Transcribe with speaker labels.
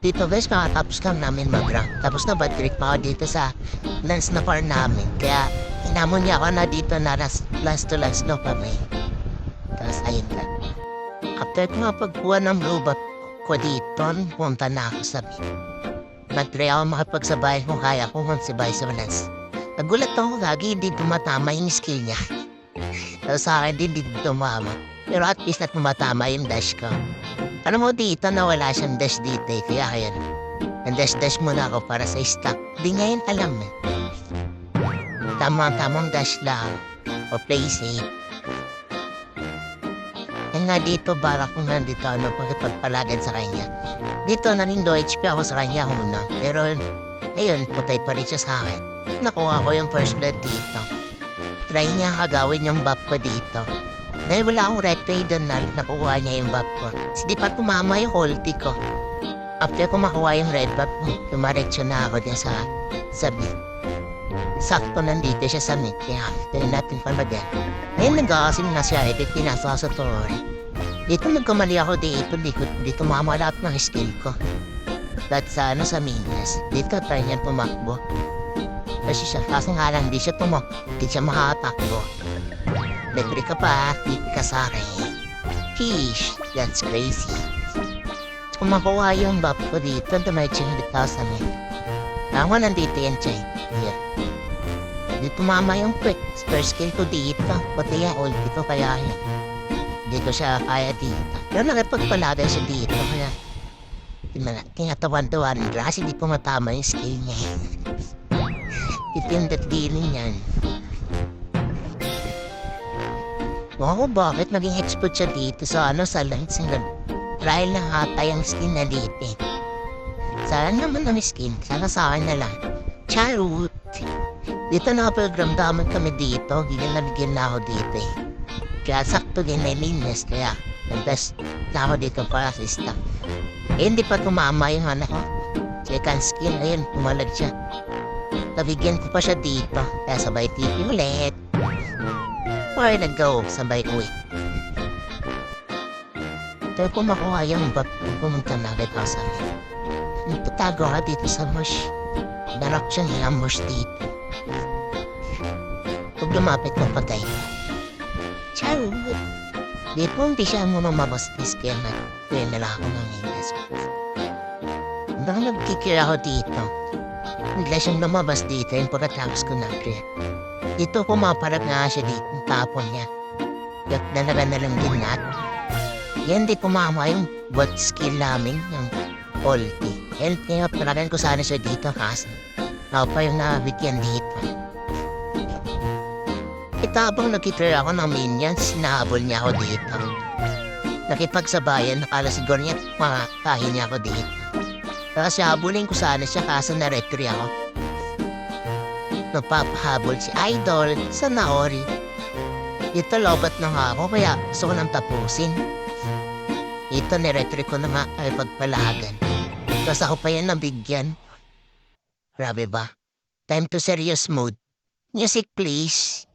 Speaker 1: Dito guys, kakatapos lang namin mag-rank. Tapos na bad trip pa ako dito sa lance na farm namin. Kaya hinamon niya ako na dito na last to last no kami. Tapos ayun lang. After ko mapagkuha ng blue buff ko dito, punta na ako sa bit. Mag-try ako makipagsabay kung kaya ko magsabay sa lance. Nagulat ako lagi, hindi tumatama yung skill niya. Tapos sa akin din, hindi tumama. Pero at least na tumatama yung dash ko. Alam mo dito na wala siyang dash dito eh. Kaya kaya ang dash muna ako para sa stock. Di ngayon alam eh. Tamang dash lang. O play safe. Yan nga dito, bara kung nandito pagpagpalagan sa kanya. Dito na rin low HP ako sa kanya una. Pero ayun, putay pa rin siya sa akin. Nakuha ko yung first blood dito. Try niya kagawin yung buff ko dito. Dahil wala akong red pay doon na nakuha niya yung buff ko. Hindi pa tumama yung ulti ko. After ko makuha yung red buff, tumareksyon na ako din sa mid. Sakto nandito siya sa mid, kaya tuloy natin palagan. Ngayon nag-aasim na siya, pinasa sa Tori. Dito nagkamali ako dito, di tumama lahat ng skill ko. Dahil sa minas, dito try niya tumakbo. Kasi siya, kaso nga lang, di siya makatakbo. Nagri ka pa, tip ka sa akin. Sheesh, that's crazy. Kung makuha yung buff ko dito, may 200,000 eh. Ako nandito yan, Chay. Here. Dito mama yung first skill ko dito. Pati yung ulti ko kaya yun. Dito siya kaya dito. Pero nakipagpalaga siya dito. Kaya tinatawan-tawan kasi di pumatama yung skill niya. Ito yung datdilin yan. Wow, bakit naging expert siya dito sa lance ng dahil nahatay ang skin na dito. Sana naman ang skin, sana sa akin na lang. Charot! Dito nakapagramdaman kami dito, nabigyan na ako dito eh. Kaya sakto din na linis, kaya nag-best na ako dito para sa stock. Eh, hindi pa tumama yung ko. Second skin, ayun, pumalag siya. Nabigyan ko pa siya dito, kaya sabay tipi ulit. Or nag-go, sabay uwi. Tayo ko makuha yung buff, pumunta na agad ako sa amin. Nagtatago ka dito sa mush. Darak siya niya mush dito. Pag lumapit ng patay ka. Charot! Dito hindi siya muna mabastis kaya nala ako ng inas. Hanggang nagkikira ako dito. Nagla siyang lumabas dito yung pagkatapos ko na-clear. Dito pumaparag nga siya dito, yung tapon niya. Yak dalaga na lang din natin. Yan di pumama yung bot skill namin, yung ulti. And kaya paragan ko sana siya dito kasi ako pa yung nabigyan dito. Itabang nagkitry ako ng minions, sinahabol niya ako dito. Nakipagsabayan, nakala siguro niya makakahin niya ako dito. Kasi habulin ko sana siya kaso na-retry ako. Napapahabol si Idol sa Naori. Ito lobat na nga ako kaya gusto ko nang tapusin. Ito niretry ko na nga ay pagpalagan. Tapos ako pa yan nabigyan. Grabe ba? Time to serious mode. Music please.